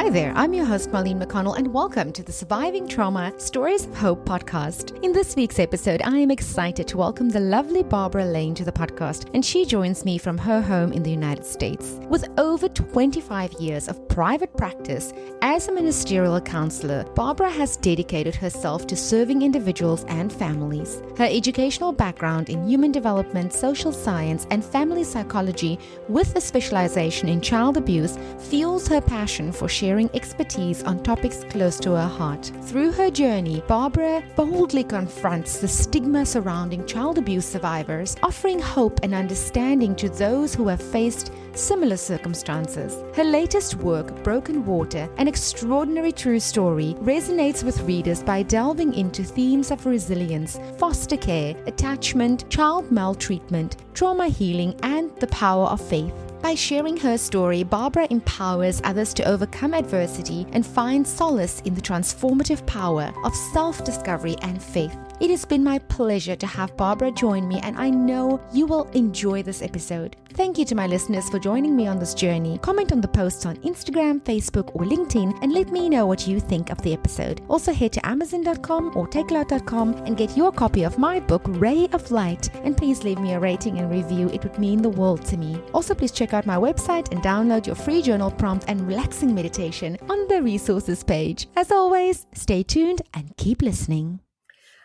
Hi there, I'm your host Marlene McConnell and welcome to the Surviving Trauma Stories of Hope podcast. In this week's episode, I am excited to welcome the lovely Barbara Lane to the podcast, and she joins me from her home in the United States. With over 25 years of private practice as a ministerial counselor, Barbara has dedicated herself to serving individuals and families. Her educational background in human development, social science, and family psychology with a specialization in child abuse fuels her passion for sharing expertise on topics close to her heart. Through her journey, Barbara boldly confronts the stigma surrounding child abuse survivors, offering hope and understanding to those who have faced similar circumstances. Her latest work, Broken Water, an extraordinary true story, resonates with readers by delving into themes of resilience, foster care, attachment, child maltreatment, trauma healing, and the power of faith. By sharing her story, Barbara empowers others to overcome adversity and find solace in the transformative power of self-discovery and faith. It has been my pleasure to have Barbara join me, and I know you will enjoy this episode. Thank you to my listeners for joining me on this journey. Comment on the posts on Instagram, Facebook, or LinkedIn and let me know what you think of the episode. Also head to Amazon.com or takealout.com and get your copy of my book, Ray of Light, and please leave me a rating and review. It would mean the world to me. Also, please check out my website and download your free journal prompt and relaxing meditation on the resources page. As always, stay tuned and keep listening.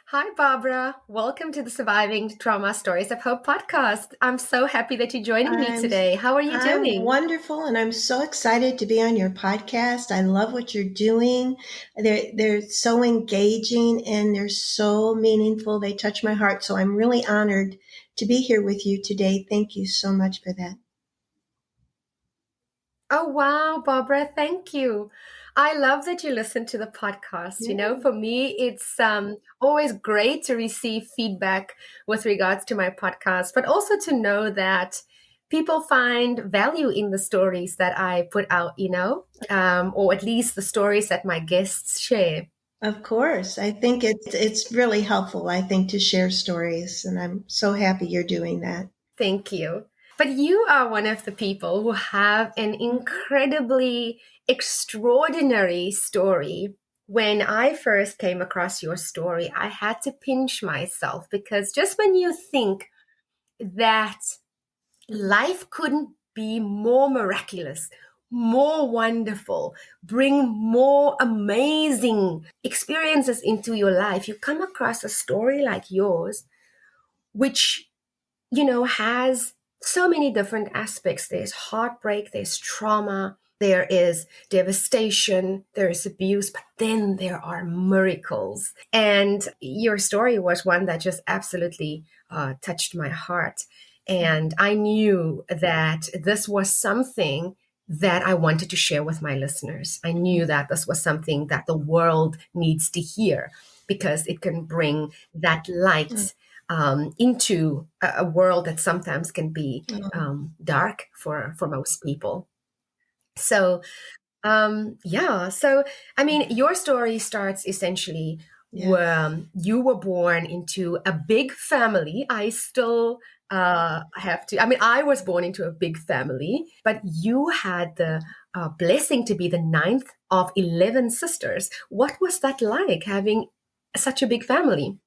Hi, Barbara. Welcome to the Surviving Trauma Stories of Hope podcast. I'm so happy that you're joining me today. How are you doing? I'm wonderful, and I'm so excited to be on your podcast. I love what you're doing. They're so engaging, and they're so meaningful. They touch my heart, so I'm really honored to be here with you today. Thank you so much for that. Oh, wow, Barbara. Thank you. I love that you listen to the podcast. Yeah. You know, for me, it's always great to receive feedback with regards to my podcast, but also to know that people find value in the stories that I put out, or at least the stories that my guests share. Of course. I think it's really helpful, I think, to share stories, and I'm so happy you're doing that. Thank you. But you are one of the people who have an incredibly extraordinary story. When I first came across your story, I had to pinch myself because just when you think that life couldn't be more miraculous, more wonderful, bring more amazing experiences into your life, you come across a story like yours, which, has so many different aspects. There's heartbreak, there's trauma, there is devastation, there is abuse, but then there are miracles. And your story was one that just absolutely touched my heart. And I knew that this was something that I wanted to share with my listeners. I knew that this was something that the world needs to hear because it can bring that light into a world that sometimes can be dark for most people. So, your story starts essentially when you were born into a big family. I still I was born into a big family, but you had the blessing to be the 9th of 11 sisters. What was that like, having such a big family?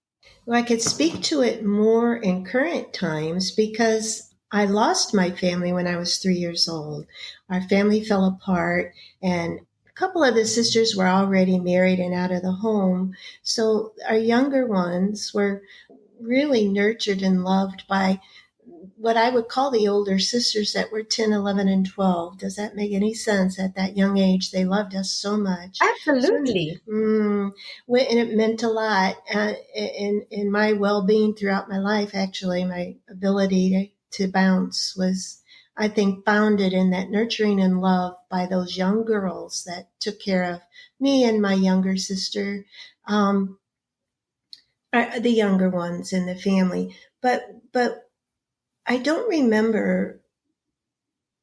Well, I could speak to it more in current times because I lost my family when I was 3 years old. Our family fell apart, and a couple of the sisters were already married and out of the home. So our younger ones were really nurtured and loved by what I would call the older sisters that were 10, 11, and 12. Does that make any sense? At that young age, they loved us so much. Absolutely. And it meant a lot in my well-being throughout my life. Actually, my ability to bounce was, I think, founded in that nurturing and love by those young girls that took care of me and my younger sister, the younger ones in the family. But I don't remember,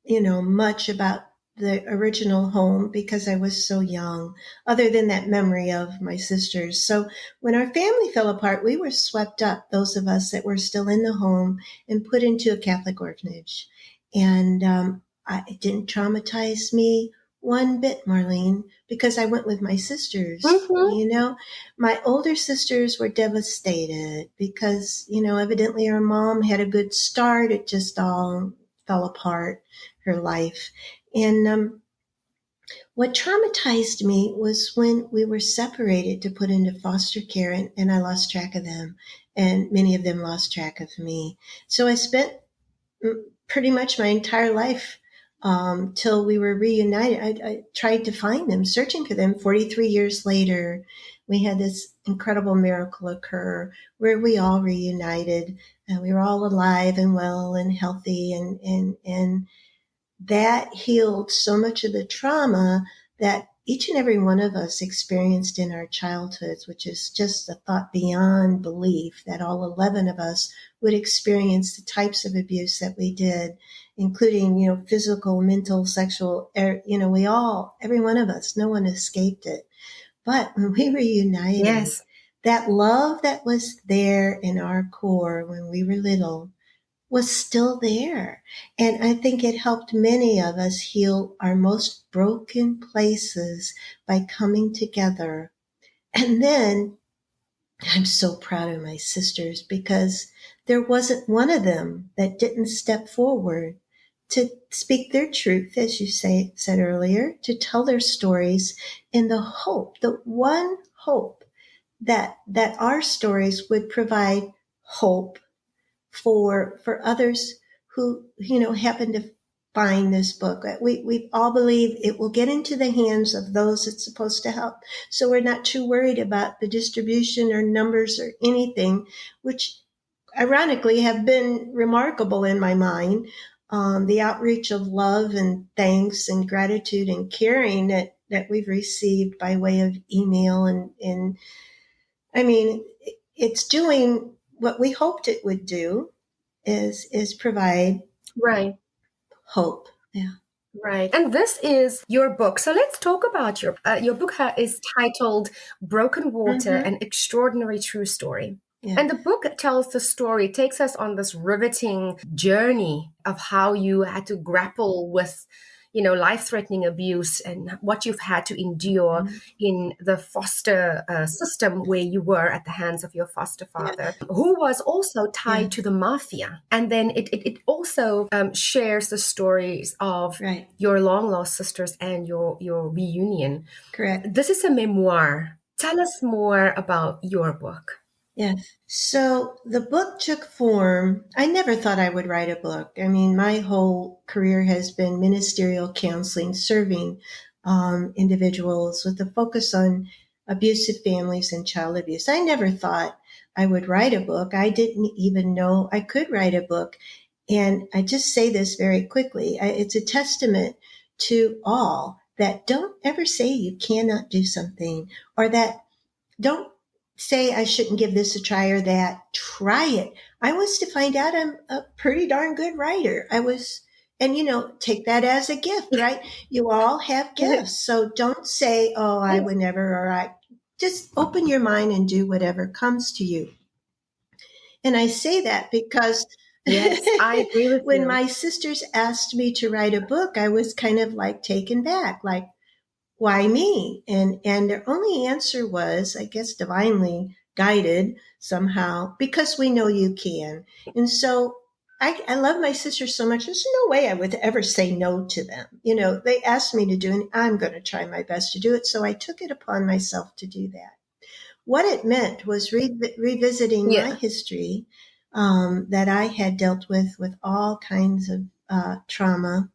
much about the original home because I was so young, other than that memory of my sisters. So when our family fell apart, we were swept up, those of us that were still in the home, and put into a Catholic orphanage. And it didn't traumatize me one bit, Marlene, because I went with my sisters. Mm-hmm. My older sisters were devastated because, evidently her mom had a good start. It just all fell apart, her life. And what traumatized me was when we were separated to put into foster care, and I lost track of them, and many of them lost track of me. So I spent pretty much my entire life till we were reunited. I tried to find them, searching for them. 43 years later, we had this incredible miracle occur where we all reunited, and we were all alive and well and healthy, and that healed so much of the trauma that each and every one of us experienced in our childhoods, which is just a thought beyond belief that all 11 of us would experience the types of abuse that we did, including, physical, mental, sexual, every one of us, no one escaped it. But when we were united, Yes. that love that was there in our core when we were little was still there. And I think it helped many of us heal our most broken places by coming together. And then I'm so proud of my sisters because there wasn't one of them that didn't step forward to speak their truth, as you said earlier, to tell their stories in the hope, the one hope that our stories would provide hope for others who happen to find this book. We all believe it will get into the hands of those it's supposed to help. So we're not too worried about the distribution or numbers or anything, which ironically have been remarkable in my mind. The outreach of love and thanks and gratitude and caring that we've received by way of email and I mean, it's doing what we hoped it would do is provide Right. hope. Yeah. Right. And this is your book. So let's talk about your book is titled Broken Water, Mm-hmm. an extraordinary true story. Yeah. And the book tells the story, takes us on this riveting journey of how you had to grapple with, life-threatening abuse and what you've had to endure Mm-hmm. in the foster system where you were at the hands of your foster Yeah. father, who was also tied to Yes. the mafia. And then it also shares the stories of Right. your long lost sisters and your reunion. Correct. This is a memoir. Tell us more about your book. Yes. So the book took form. I never thought I would write a book. I mean, my whole career has been ministerial counseling, serving individuals with a focus on abusive families and child abuse. I never thought I would write a book. I didn't even know I could write a book. And I just say this very quickly. It's a testament to all that don't ever say you cannot do something or that don't say I shouldn't give this a try or that. Try it. I was to find out I'm a pretty darn good writer. And take that as a gift, right? You all have gifts. So don't say, oh, I Yes. would never, or I just open your mind and do whatever comes to you. And I say that because Yes, I agree with when you. my sisters asked me to write a book, I was kind of like taken back, like, why me? And their only answer was, I guess, divinely guided somehow, because we know you can. And so I love my sisters so much. There's no way I would ever say no to them. They asked me to do it, and I'm going to try my best to do it. So I took it upon myself to do that. What it meant was revisiting my Yeah. history that I had dealt with all kinds of trauma.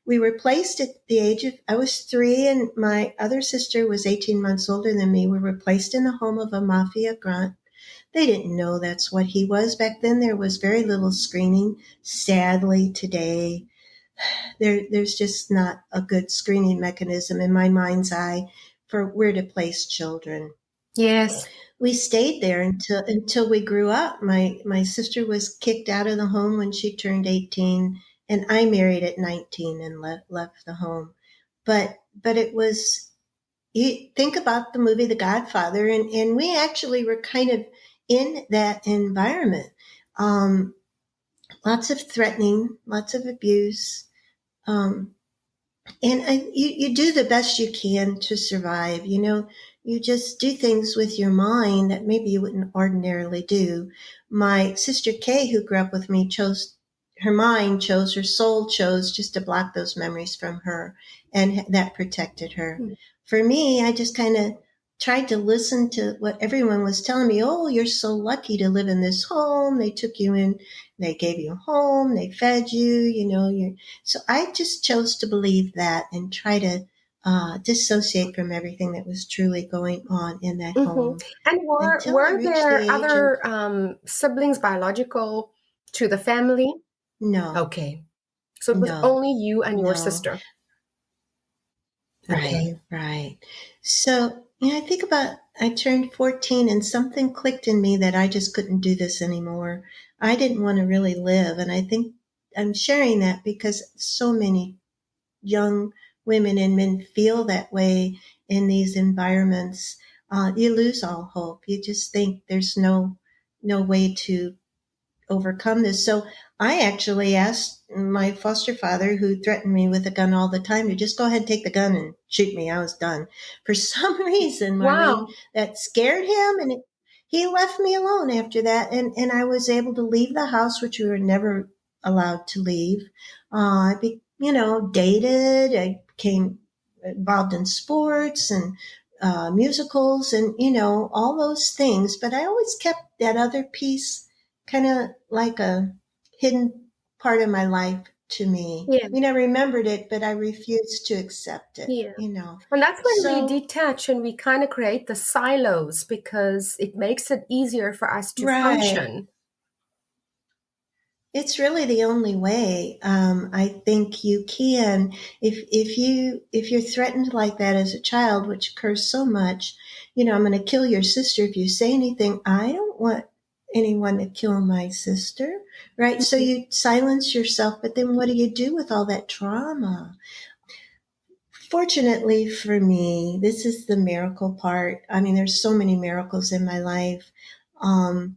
We were placed at the age of, I was 3 and my other sister was 18 months older than me. We were placed in the home of a mafia grunt. They didn't know that's what he was. Back then, there was very little screening. Sadly, today, there's just not a good screening mechanism in my mind's eye for where to place children. Yes. We stayed there until we grew up. My sister was kicked out of the home when she turned 18, and I married at 19 and left the home. But it was, you think about the movie The Godfather, and we actually were kind of in that environment. Lots of threatening, lots of abuse, um, And you do the best you can to survive. You just do things with your mind that maybe you wouldn't ordinarily do. My sister Kay, who grew up with me, her soul chose just to block those memories from her, and that protected her. Mm. For me, I just kind of tried to listen to what everyone was telling me. Oh, you're so lucky to live in this home. They took you in, they gave you a home, they fed you, so I just chose to believe that and try to dissociate from everything that was truly going on in that Mm-hmm. home And until I were reached the there age of other siblings biological to the family? no, Okay. So it was no, only you and your no. sister. Right, Okay. right. So, I think about I turned 14 and something clicked in me that I just couldn't do this anymore. I didn't want to really live. And I think I'm sharing that because so many young women and men feel that way in these environments. You lose all hope. You just think there's no way to overcome this. So I actually asked my foster father, who threatened me with a gun all the time, to just go ahead and take the gun and shoot me. I was done. For some reason, Marlene, Wow. that scared him, and he left me alone after that. And I was able to leave the house, which we were never allowed to leave. Dated. I became involved in sports and musicals and, all those things. But I always kept that other piece kind of like a hidden part of my life to me. Yeah. I remembered it, but I refused to accept Yeah. it. And that's when we So, detach and we kind of create the silos because it makes it easier for us to right. function. It's really the only way. I think you can, if you're threatened like that as a child, which occurs so much. I'm going to kill your sister if you say anything. I don't want anyone to kill my sister, right? So Mhm. you silence yourself, but then what do you do with all that trauma? Fortunately for me, this is the miracle part. I mean, there's so many miracles in my life. Um,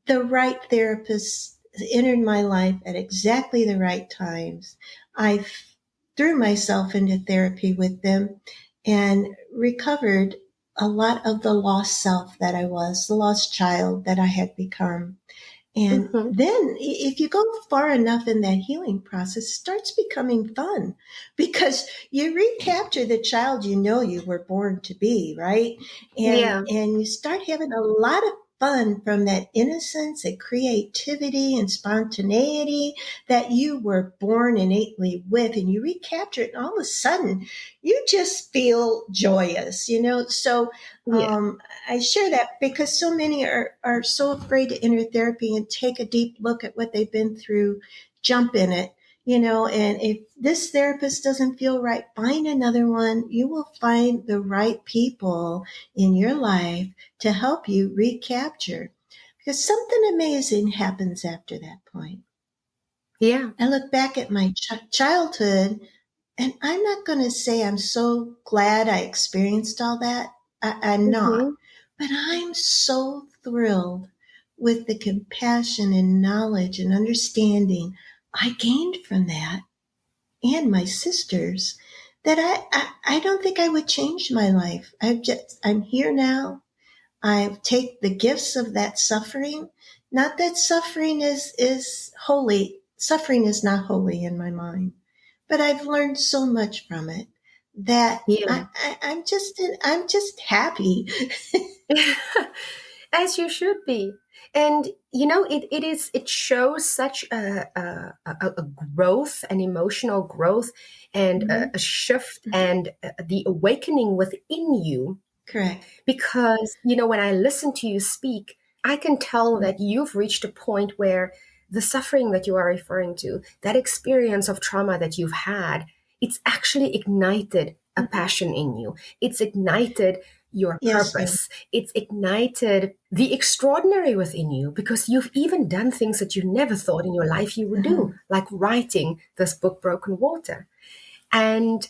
the right therapist entered my life at exactly the right times. I threw myself into therapy with them and recovered a lot of the lost self that I was, the lost child that I had become. And Mhm. then if you go far enough in that healing process, it starts becoming fun because you recapture the child you were born to be, right? And Yeah. and you start having a lot of fun from that innocence and creativity and spontaneity that you were born innately with, and you recapture it, and all of a sudden you just feel joyous. So Yeah. um, I share that because so many are so afraid to enter therapy and take a deep look at what they've been through, jump in it. And if this therapist doesn't feel right, find another one. You will find the right people in your life to help you recapture, because something amazing happens after that point. Yeah. I look back at my childhood, and I'm not going to say I'm so glad I experienced all that. I'm not. Mhm. But I'm so thrilled with the compassion and knowledge and understanding I gained from that, and my sisters, that I don't think I would change my life. I'm here now. I take the gifts of that suffering. Not that suffering is holy. Suffering is not holy in my mind, but I've learned so much from it that Yeah. I'm just happy. As you should be. And it shows such a growth, an emotional growth, and Mhm. a shift and the awakening within you. Correct. Because when I listen to you speak, I can tell that you've reached a point where the suffering that you are referring to, that experience of trauma that you've had, it's actually ignited a Mhm. passion in you. It's ignited your Yes, ma'am. purpose. It's ignited the extraordinary within you because you've even done things that you never thought in your life you would do, Mhm. like writing this book, Broken Water. And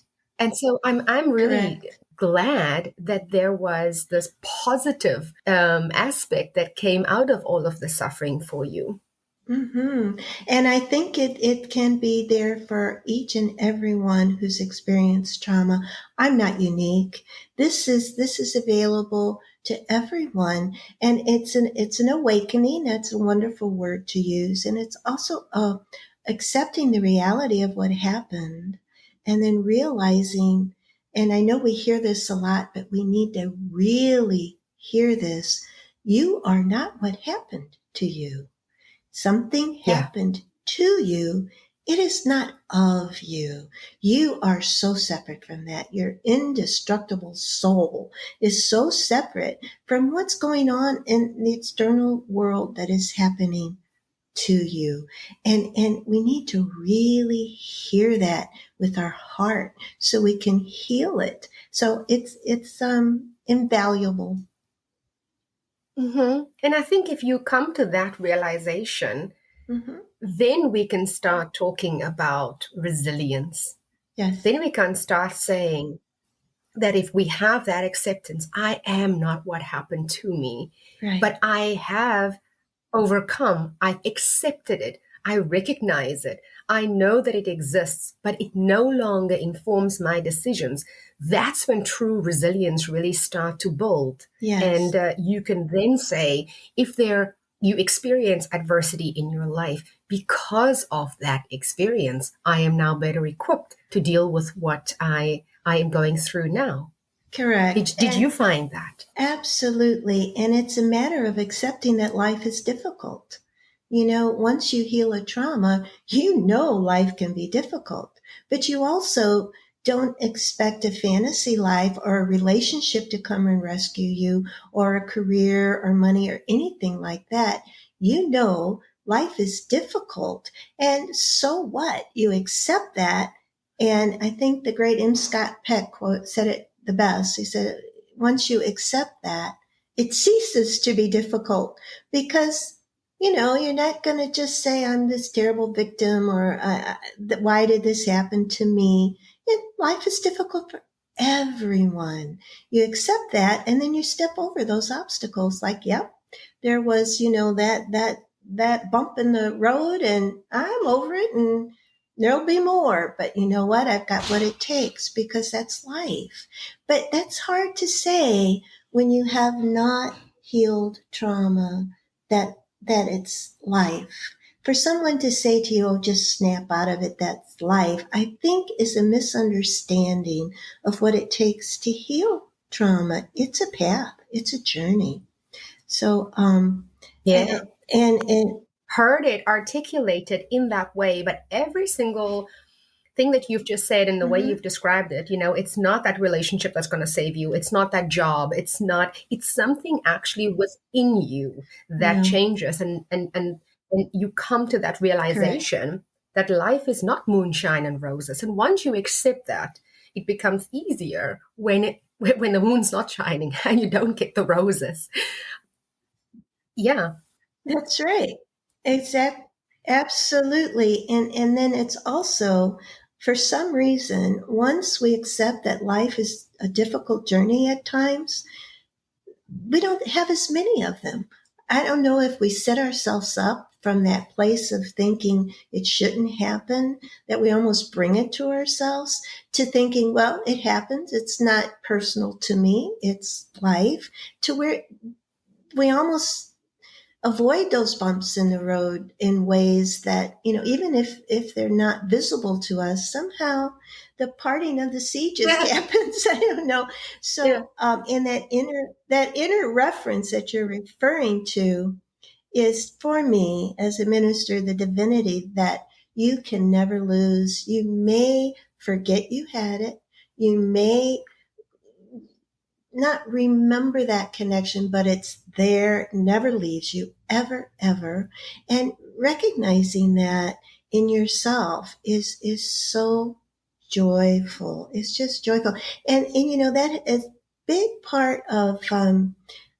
so I'm really Correct. glad that there was this positive aspect that came out of all of the suffering for you. Mm-hmm. And I think it can be there for each and everyone who's experienced trauma. I'm not unique. This is available to everyone, and it's an awakening. That's a wonderful word to use, and it's also accepting the reality of what happened, and then realizing. And I know we hear this a lot, but we need to really hear this. You are not what happened to you. Something Yeah. happened to you. It is not of you. You are so separate from that. Your indestructible soul is so separate from what's going on in the external world that is happening to you. And we need to really hear that with our heart so we can heal it. So it's invaluable. And I think if you come to that realization, Mm-hmm. then we can start talking about resilience. Yes. Then we can start saying that if we have that acceptance, I am not what happened to me, Right. but I have overcome. I've accepted it. I recognize it. I know that it exists, but it no longer informs my decisions. That's when true resilience really start to build. Yes. And you can then say, if you experience adversity in your life because of that experience, I am now better equipped to deal with what I am going through now. Correct. Did you find that? Absolutely. And it's a matter of accepting that life is difficult. Once you heal a trauma, life can be difficult, but you also don't expect a fantasy life or a relationship to come and rescue you, or a career or money or anything like that. Life is difficult. And so what? You accept that. And I think the great M. Scott Peck quote said it the best. He said, once you accept that, it ceases to be difficult, because you're not going to just say, I'm this terrible victim, or why did this happen to me? Life is difficult for everyone. You accept that, and then you step over those obstacles. Like, yep, there was, that bump in the road, and I'm over it, and there'll be more. But you know what? I've got what it takes, because that's life. But that's hard to say when you have not healed trauma, that it's life. For someone to say to you, oh, just snap out of it, that's life, I think is a misunderstanding of what it takes to heal trauma. It's a path, it's a journey. So, Yeah. and Heard it articulated in that way, but every single thing that you've just said and the way mm-hmm, you've described it, it's not that relationship that's going to save you. It's not that job. It's something actually within you that yeah, changes, and you come to that correct. realization that life is not moonshine and roses. And once you accept that, it becomes easier when the moon's not shining and you don't get the roses. Yeah. That's right. Exact. Absolutely. And then it's also, for some reason, once we accept that life is a difficult journey at times, we don't have as many of them. I don't know if we set ourselves up from that place of thinking it shouldn't happen, that we almost bring it to ourselves, to thinking, well, it happens. It's not personal to me. It's life, to where we almost avoid those bumps in the road in ways that, even if they're not visible to us, somehow the parting of the sea just Yeah. happens. I don't know. Yeah. So in that inner reference that you're referring to is, for me as a minister, the divinity that you can never lose. You may forget you had it, you may not remember that connection, but it's there, never leaves you, ever, ever. And recognizing that in yourself is so joyful. It's just joyful. And that is a big part of,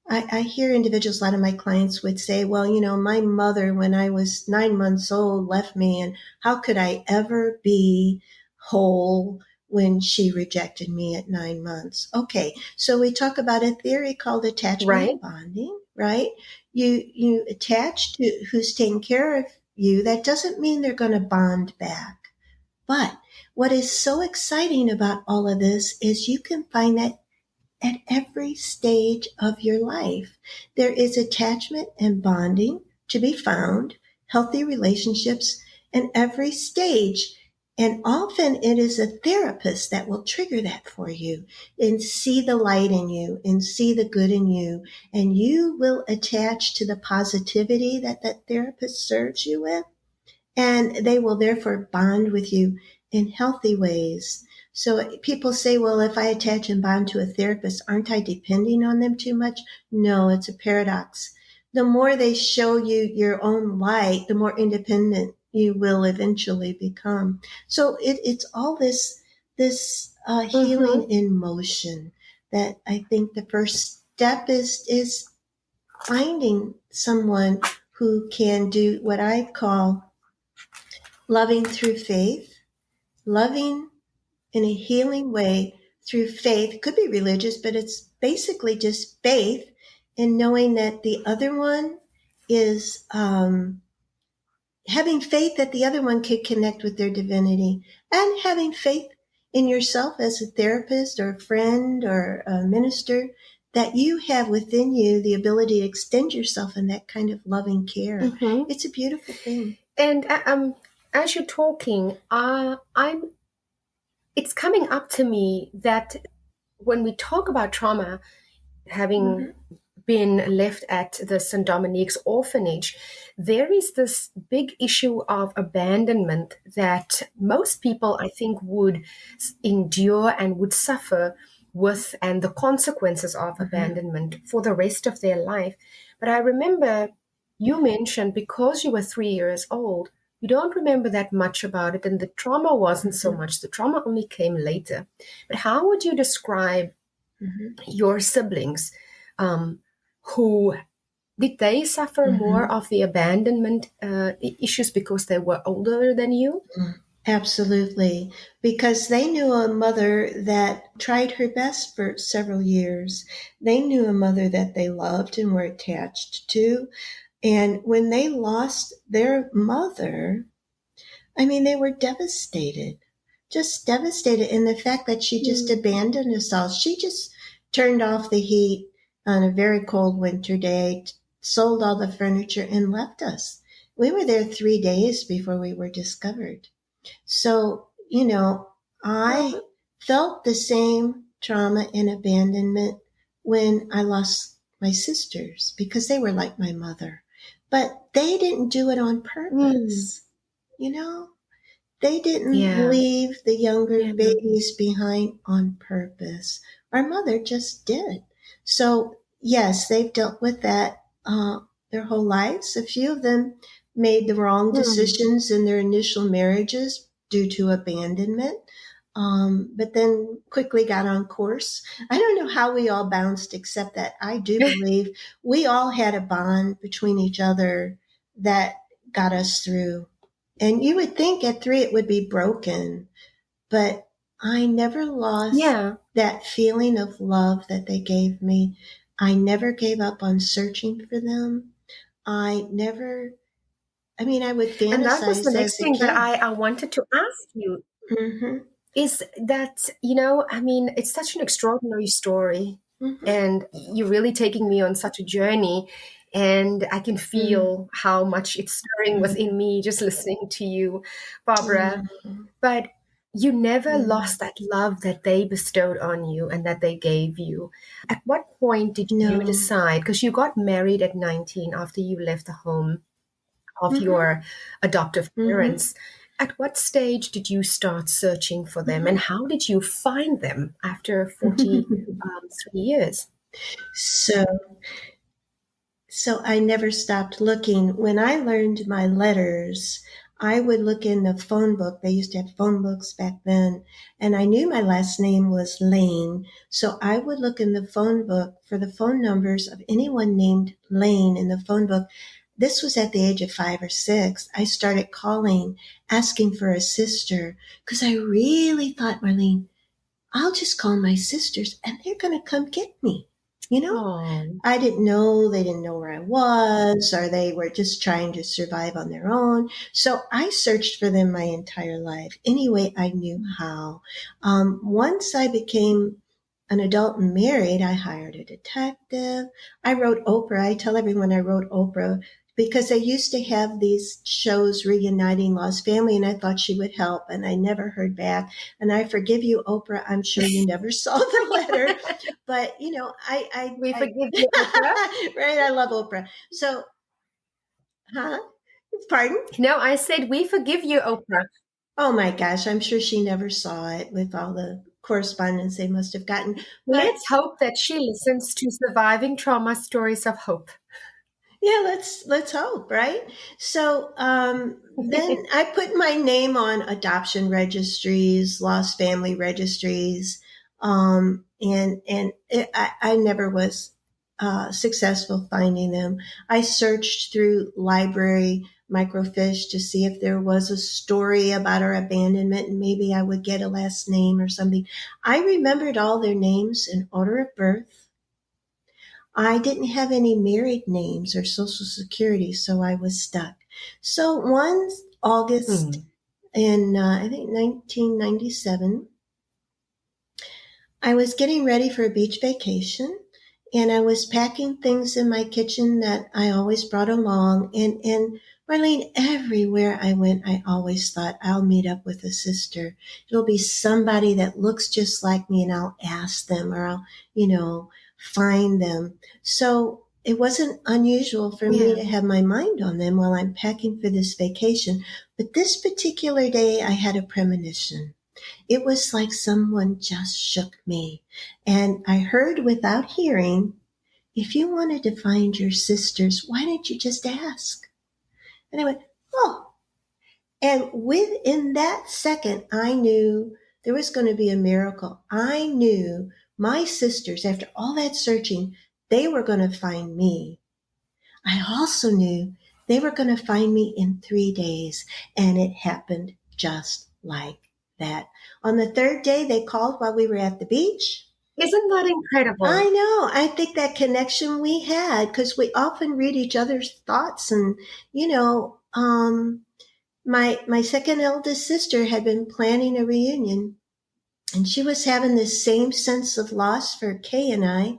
I hear individuals, a lot of my clients would say, well, my mother, when I was 9 months old, left me, and how could I ever be whole when she rejected me at 9 months? Okay, so we talk about a theory called attachment Right. and bonding. right? You attach to who's taking care of you. That doesn't mean they're going to bond back. But what is so exciting about all of this is you can find that at every stage of your life. There is attachment and bonding to be found, healthy relationships in every stage. And often it is a therapist that will trigger that for you and see the light in you and see the good in you. And you will attach to the positivity that that therapist serves you with. And they will therefore bond with you in healthy ways. So people say, well, if I attach and bond to a therapist, aren't I depending on them too much? No, it's a paradox. The more they show you your own light, the more independent you will eventually become. So it's all this healing Mm-hmm. in motion that I think the first step is finding someone who can do what I call loving through faith, loving in a healing way through faith. It could be religious, but it's basically just faith in knowing that the other one is having faith that the other one could connect with their divinity, and having faith in yourself as a therapist or a friend or a minister that you have within you the ability to extend yourself in that kind of loving care. Mm-hmm. It's a beautiful thing. And as you're talking, it's coming up to me that when we talk about trauma, having Mm-hmm. been left at the St. Dominique's orphanage, there is this big issue of abandonment that most people, I think, would endure and would suffer with, and the consequences of Mm-hmm. abandonment for the rest of their life. But I remember you mentioned because you were 3 years old, you don't remember that much about it, and the trauma wasn't so Mm-hmm. much. The trauma only came later. But how would you describe Mm-hmm. your siblings? Who did they suffer more Mm-hmm. of the abandonment issues because they were older than you? Absolutely. Because they knew a mother that tried her best for several years. They knew a mother that they loved and were attached to. And when they lost their mother, I mean, they were devastated, just devastated. And the fact that she just Mm. abandoned us all, she just turned off the heat on a very cold winter day, sold all the furniture, and left us. We were there 3 days before we were discovered. So, I Oh, felt the same trauma and abandonment when I lost my sisters because they were like my mother. But they didn't do it on mm. purpose. You know, they didn't Yeah, leave the younger yeah. babies behind on purpose. Our mother just did. So, yes, they've dealt with that their whole lives. A few of them made the wrong Mm. decisions in their initial marriages due to abandonment, but then quickly got on course. I don't know how we all bounced, except that I do believe we all had a bond between each other that got us through. And you would think at 3 it would be broken, but I never lost Yeah. that feeling of love that they gave me. I never gave up on searching for them. I never, I mean, I would And that was the fantasize next as a thing that kid. I wanted to ask you Hmm. is that, I mean, it's such an extraordinary story. Hmm. And you're really taking me on such a journey. And I can Hmm. feel how much it's stirring within me just listening to you, Barbara. Hmm. But you never Hmm. lost that love that they bestowed on you and that they gave you. At what point did you No. decide? Because you got married at 19 after you left the home of Hmm. your adoptive Hmm. parents. At what stage did you start searching for them, and how did you find them after Hmm. 43 years? So So I never stopped looking. When I learned my letters, I would look in the phone book. They used to have phone books back then. And I knew my last name was Lane. So I would look in the phone book for the phone numbers of anyone named Lane in the phone book. This was at the age of 5 or 6. I started calling, asking for a sister, because I really thought, Marlene, I'll just call my sisters and they're going to come get me. You know, Oh. I didn't know, they didn't know where I was, or they were just trying to survive on their own. So I searched for them my entire life, any way I knew how. Once I became an adult and married, I hired a detective. I wrote Oprah. I tell everyone I wrote Oprah because they used to have these shows reuniting lost family, and I thought she would help, and I never heard back. And I forgive you, Oprah. I'm sure you never saw the letter, but you know, We forgive you, Oprah. right. I love Oprah. So, huh? Pardon? No, I said we forgive you, Oprah. Oh my gosh, I'm sure she never saw it with all the correspondence they must have gotten. But Let's hope that she listens to Surviving Trauma Stories of Hope. yeah, let's hope, right? So then I put my name on adoption registries, lost family registries, I never was successful finding them. I searched through library microfiche to see if there was a story about our abandonment, and maybe I would get a last name or something. I remembered all their names in order of birth. I didn't have any married names or social security, so I was stuck. So one August Hmm. in, I think 1997, I was getting ready for a beach vacation, and I was packing things in my kitchen that I always brought along. And Marlene, everywhere I went, I always thought I'll meet up with a sister. It'll be somebody that looks just like me, and I'll ask them, or I'll, find them. So it wasn't unusual for me Yeah. to have my mind on them while I'm packing for this vacation. But this particular day, I had a premonition. It was like someone just shook me. And I heard without hearing, if you wanted to find your sisters, why didn't you just ask? And I went, oh. And within that second, I knew there was going to be a miracle. I knew my sisters, after all that searching, they were going to find me. I also knew they were going to find me in 3 days. And it happened just like that. On the third day, they called while we were at the beach. Isn't that incredible? I know. I think that connection we had, because we often read each other's thoughts. And, my second eldest sister had been planning a reunion, and she was having this same sense of loss for Kay and I.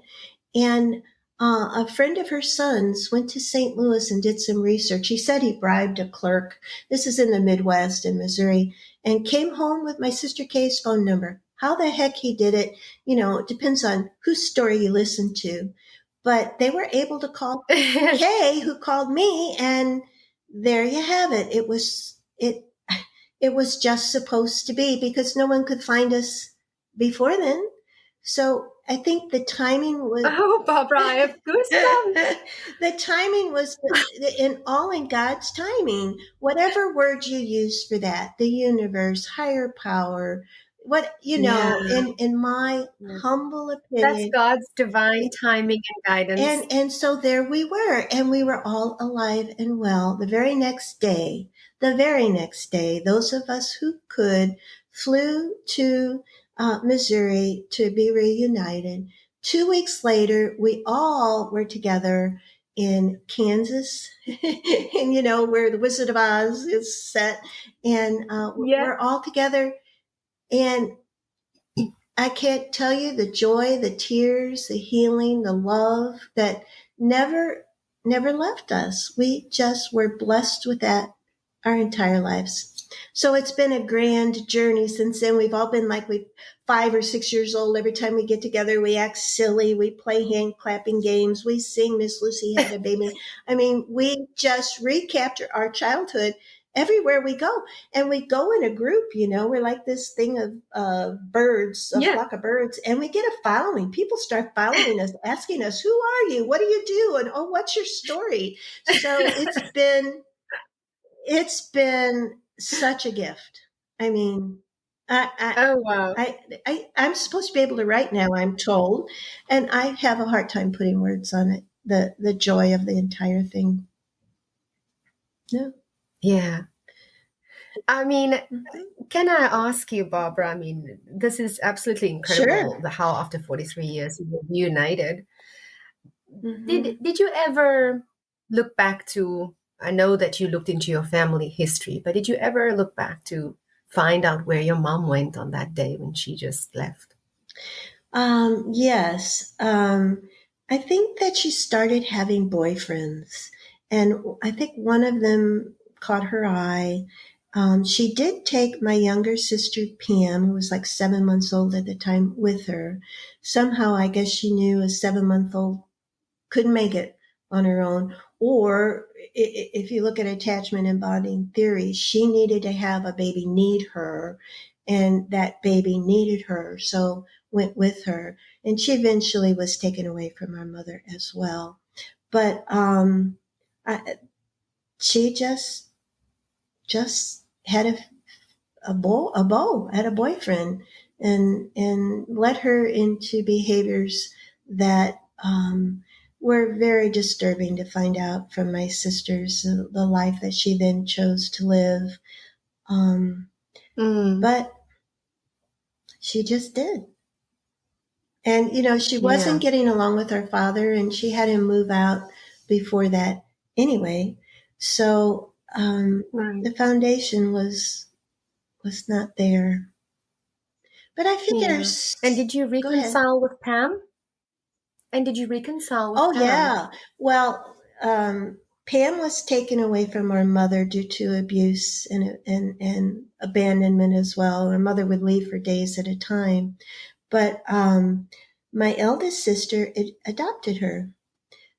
And a friend of her son's went to St. Louis and did some research. He said he bribed a clerk. This is in the Midwest in Missouri, and came home with my sister Kay's phone number. How the heck he did it, it depends on whose story you listen to. But they were able to call Kay, who called me, and there you have it. It was just supposed to be, because no one could find us before then. So I think the timing was Oh, Barbara, I have goosebumps. the timing was in God's timing. Whatever word you use for that, the universe, higher power, what Yeah. in my Yeah. humble That's opinion. God's divine timing and guidance. And so there we were, and we were all alive and well. The very next day, those of us who could flew to Missouri to be reunited. 2 weeks later, we all were together in Kansas, and where the Wizard of Oz is set, and Yeah. we're all together. And I can't tell you the joy, the tears, the healing, the love that never, never left us. We just were blessed with that our entire lives. So it's been a grand journey since then. We've all been like 5 or 6 years old. Every time we get together, we act silly. We play hand clapping games. We sing Miss Lucy Had a Baby. I mean, we just recapture our childhood everywhere we go. And we go in a group, we're like this thing of birds, a Yeah. flock of birds, and we get a following. People start following us, asking us, who are you? What do you do? And oh, what's your story? So it's been such a gift. I mean, Oh, wow. I'm supposed to be able to write now, I'm told, and I have a hard time putting words on it. The joy of the entire thing. Yeah. Yeah. I mean, Mhm. can I ask you, Barbara? I mean, this is absolutely incredible, Sure. the how after 43 years you were reunited. Hmm. Did you ever look back to, I know that you looked into your family history, but did you ever look back to find out where your mom went on that day when she just left? Yes. I think that she started having boyfriends, and I think one of them caught her eye. She did take my younger sister, Pam, who was like 7 months old at the time, with her. Somehow, I guess she knew a 7 month old couldn't make it on her own. Or if you look at attachment and bonding theory, she needed to have a baby need her, and that baby needed her, so went with her. And she eventually was taken away from our mother as well. But I, she just had had a boyfriend, and led her into behaviors that were very disturbing to find out from my sisters, the life that she then chose to live. Um, Mm, but she just did. And, she wasn't yeah, getting along with her father, and she had him move out before that anyway. So right. the foundation was not there. But I figure, Yeah. And did you go ahead. reconcile with Pam? And did you reconcile with Oh, Pam? yeah. Well, Pam was taken away from our mother due to abuse and abandonment as well. Our mother would leave for days at a time. But my eldest sister adopted her.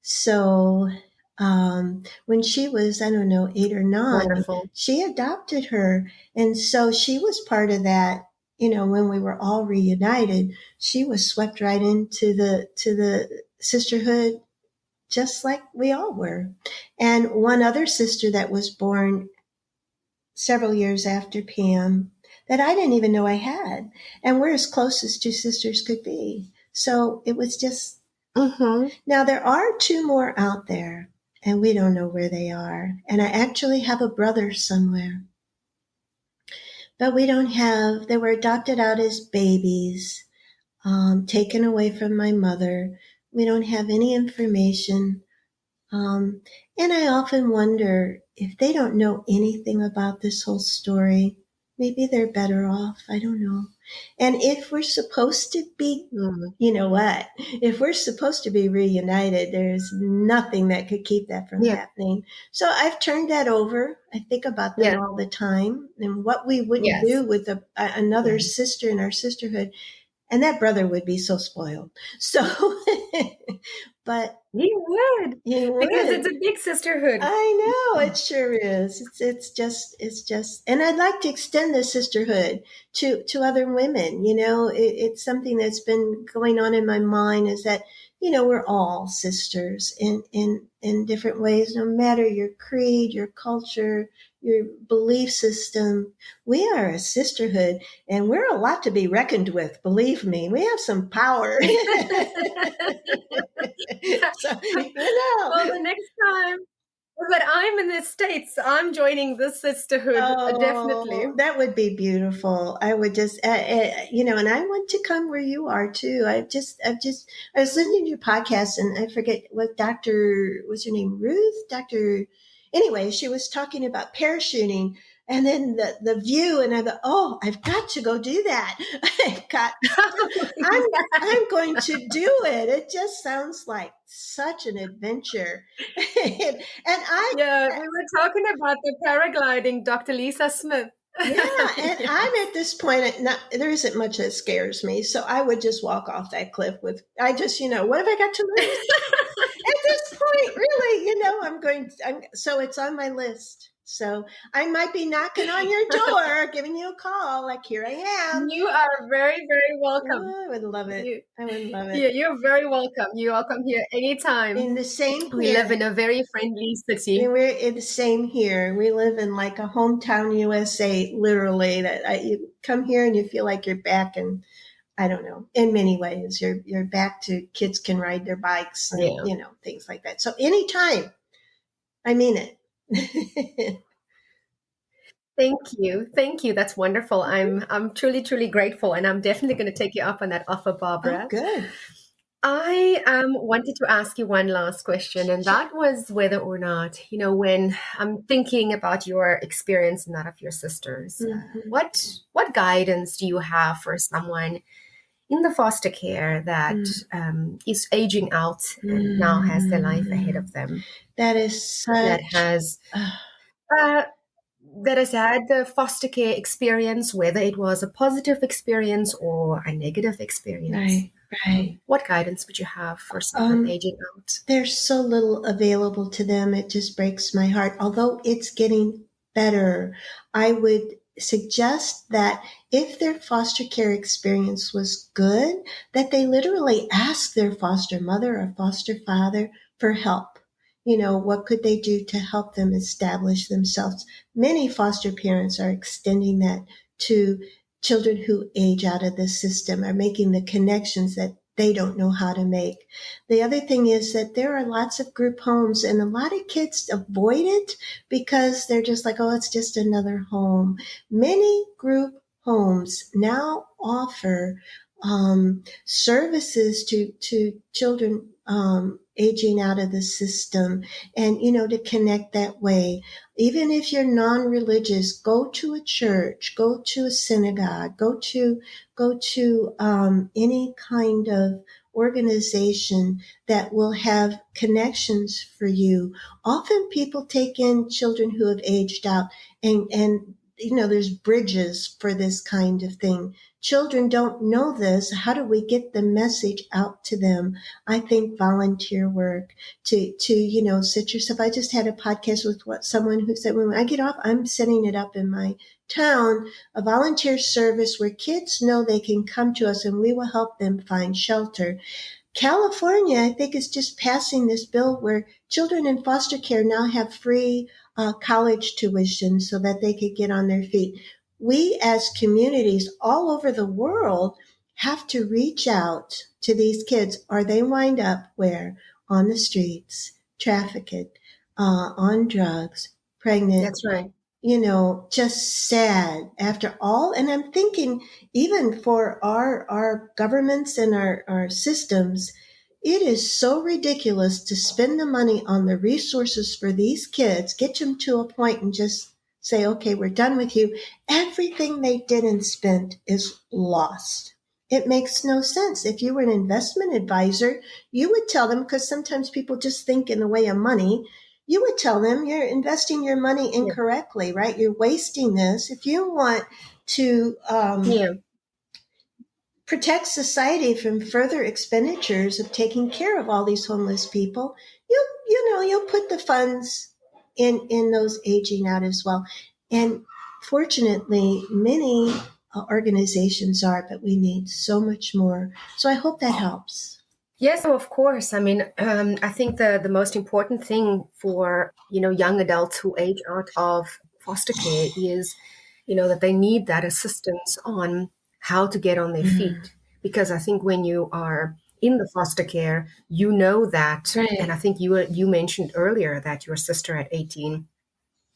So when she was, I don't know, 8 or 9, Wonderful. she adopted her. And so she was part of that. When we were all reunited, she was swept right into the sisterhood, just like we all were. And one other sister that was born several years after Pam that I didn't even know I had. And we're as close as two sisters could be. So it was just, Mm-hmm. now there are two more out there, and we don't know where they are. And I actually have a brother somewhere, but we don't have, they were adopted out as babies, taken away from my mother. We don't have any information. Um, and I often wonder if they don't know anything about this whole story, maybe they're better off. I don't know. And if we're supposed to be, you know Mm-hmm. what? If we're supposed to be reunited, there's nothing that could keep that from Yeah. happening. So I've turned that over. I think about them Yeah. all the time and what we wouldn't Yes. do with another Yes. sister in our sisterhood. And that brother would be so spoiled. So, but You would, he because it's would. a big sisterhood. I know it sure is. It's just, and I'd like to extend this sisterhood to other women. It's something that's been going on in my mind, is that we're all sisters in different ways, no matter your creed, your culture, your belief system. We are a sisterhood, and we're a lot to be reckoned with. Believe me, we have some power. So, Well, the next time that I'm in the States, I'm joining this sisterhood, definitely. Oh, that would be beautiful. I would just, and I want to come where you are too. I was listening to your podcast, and I forget what what's her name? Ruth? Anyway, she was talking about parachuting, and then the view, and I thought, oh, I've got to go do that. I've got, I'm, I'm going to do it. It just sounds like such an adventure. And I, Yeah, we were talking about the paragliding, Dr. Lisa Smith. Yeah, and Yes. I'm at this point. Not there isn't much that scares me, so I would just walk off that cliff with. I just, what have I got to lose? At this point, really, I'm going. So it's on my list. So I might be knocking on your door, giving you a call, like here I am. You are very, very welcome. Oh, I would love it. You, I would love it. yeah, you're very welcome. You're welcome here anytime. In the same We live here. in a very friendly And city. we're in the same here. We live in like a hometown USA, literally. You come here and you feel like you're back in, I don't know, in many ways. You're back to kids can ride their bikes and Yeah. things like that. So anytime, I mean it. Thank you. Thank you. That's wonderful. I'm truly, truly grateful. And I'm definitely going to take you up on that offer, Oh, Barbara. good. I wanted to ask you one last question, and Sure. that was whether or not, when I'm thinking about your experience and that of your sisters, Mhm. what guidance do you have for someone in the foster care that Mm. is aging out and now has their life ahead of Mm. them, That is that such. has uh, uh, that has had the foster care experience, whether it was a positive experience or a negative experience? right, right. What guidance would you have for someone Um, aging out? there's so little available to them. It just breaks my heart. Although it's getting better, I would suggest that if their foster care experience was good, that they literally ask their foster mother or foster father for help. What could they do to help them establish themselves? Many foster parents are extending that to children who age out of the system, are making the connections that they don't know how to make. The other thing is that there are lots of group homes, and a lot of kids avoid it because they're just like, oh, it's just another home. Many group homes now offer services to children aging out of the system, and to connect that way. Even if you're non-religious, go to a church, go to a synagogue, go to any kind of organization that will have connections for you. Often people take in children who have aged out, and there's bridges for this kind of thing. Children don't know this. How do we get the message out to them? I think volunteer work to sit yourself. I just had a podcast with someone who said, when I get off, I'm setting it up in my town, a volunteer service where kids know they can come to us and we will help them find shelter. California, I think, is just passing this bill where children in foster care now have free college tuition so that they could get on their feet. We, as communities all over the world, have to reach out to these kids, or they wind up where? On the streets, trafficked, on drugs, pregnant, That's right. just sad after all. And I'm thinking, even for our governments and our systems, it is so ridiculous to spend the money on the resources for these kids, get them to a point and just say, okay, we're done with you. Everything they did and spent is lost. It makes no sense. If you were an investment advisor, you would tell them, because sometimes people just think in the way of money, you would tell them you're investing your money Yeah. incorrectly, right? You're wasting this. If you want to Yeah. protect society from further expenditures of taking care of all these homeless people, you'll put the funds in those aging out as well. And fortunately, many organizations are, but we need so much more. So I hope that helps. Yes, of course. I mean, I think the most important thing for young adults who age out of foster care is that they need that assistance on how to get on their Mm. feet. Because I think when you are in the foster care, you know that, and I Right. think you mentioned earlier that your sister at 18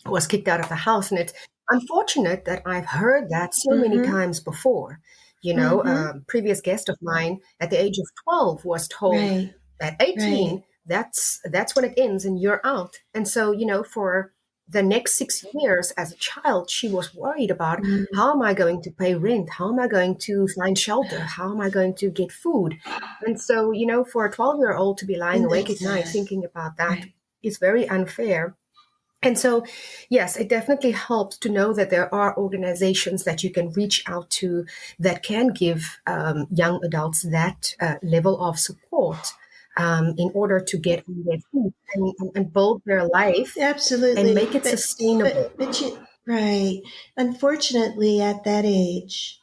was kicked out of the house. And it's unfortunate that I've heard that so many Mm-hmm. times before. Mm-hmm. A previous guest of mine at the age of 12 was told Right. at Right. 18, that's when it ends and you're out. And so, for the next 6 years as a child, she was worried about, Mm. how am I going to pay rent? How am I going to find shelter? How am I going to get food? And so, for a 12-year-old to be lying Isn't awake that at night sad? thinking about that Right. is very unfair. And so, yes, it definitely helps to know that there are organizations that you can reach out to that can give young adults that level of support in order to get on their feet and build their life and Absolutely. make it But sustainable. right. Unfortunately, at that age,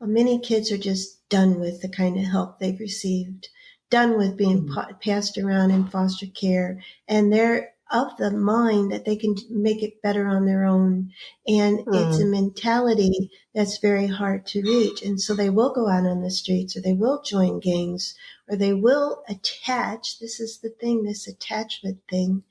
many kids are just done with the kind of help they've received, done with being Mm. passed around in foster care, and they're of the mind that they can make it better on their own. And it's a Mm. mentality that's very hard to reach. And so they will go out on the streets, or they will join gangs, or they will attach. This is the thing, this attachment thing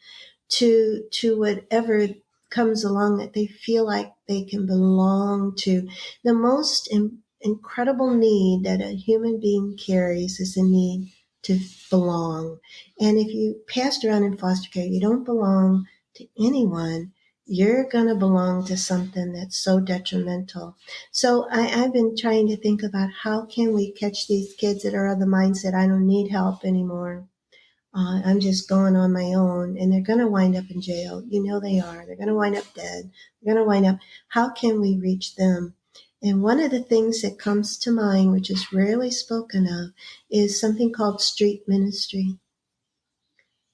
to whatever comes along that they feel like they can belong to. The most incredible need that a human being carries is the need to belong. And if you passed around in foster care, you don't belong to anyone, you're going to belong to something that's so detrimental. So I've been trying to think about how can we catch these kids that are of the mindset, I don't need help anymore. I'm just going on my own, and they're going to wind up in jail. You know they are. They're going to wind up dead. They're going to wind up. How can we reach them? And one of the things that comes to mind, which is rarely spoken of, is something called street ministry.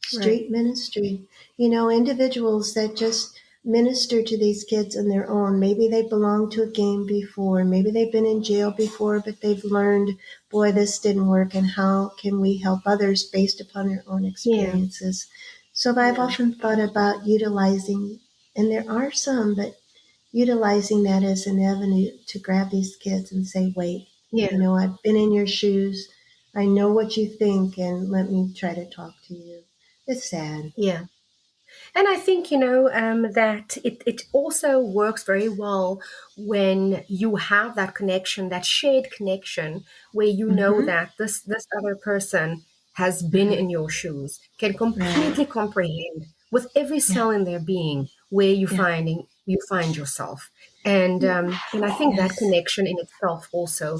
Street ministry. Individuals that just minister to these kids on their own. Maybe they belonged to a gang before. Maybe they've been in jail before, but they've learned, boy, this didn't work, and how can we help others based upon their own experiences? So I've often thought about utilizing, and there are some, but utilizing that as an avenue to grab these kids and say, wait, I've been in your shoes. I know what you think, and let me try to talk to you. It's sad. Yeah. And I think, that it also works very well when you have that connection, that shared connection, where you know that this other person has been in your shoes, can completely comprehend with every cell in their being where you find yourself. And I think that connection in itself also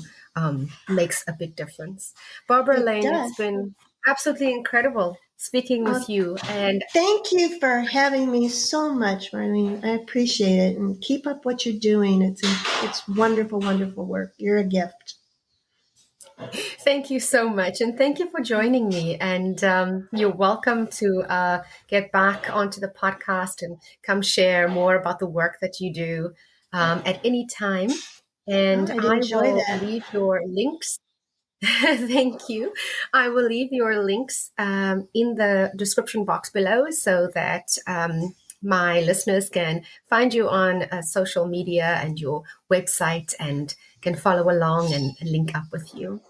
makes a big difference. Barbara Lane, it's been absolutely incredible speaking with you. And thank you for having me so much, Marlene. I appreciate it. And keep up what you're doing. It's wonderful, wonderful work. You're a gift. Thank you so much. And thank you for joining me. And you're welcome to get back onto the podcast and come share more about the work that you do at any time. And I will leave your links. Thank you. I will leave your links in the description box below so that my listeners can find you on social media and your website and can follow along and link up with you.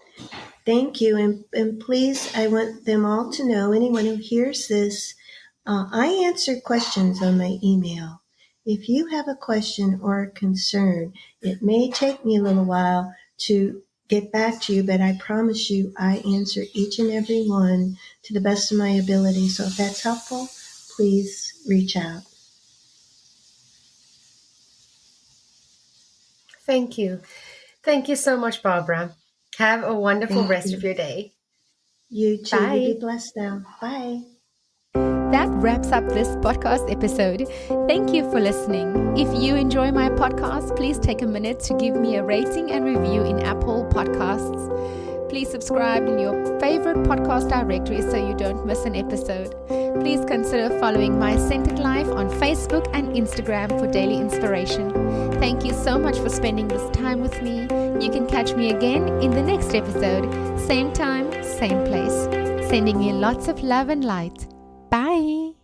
Thank you. And please, I want them all to know, anyone who hears this, I answer questions on my email. If you have a question or a concern, it may take me a little while to get back to you, but I promise you I answer each and every one to the best of my ability. So if that's helpful, please reach out. Thank you. Thank you so much, Barbara. Have a wonderful rest of your day. You too. Bye. You be blessed now. Bye. That wraps up this podcast episode. Thank you for listening. If you enjoy my podcast, please take a minute to give me a rating and review in Apple Podcasts. Please subscribe in your favorite podcast directory so you don't miss an episode. Please consider following My Centered Life on Facebook and Instagram for daily inspiration. Thank you so much for spending this time with me. You can catch me again in the next episode. Same time, same place. Sending you lots of love and light. Bye.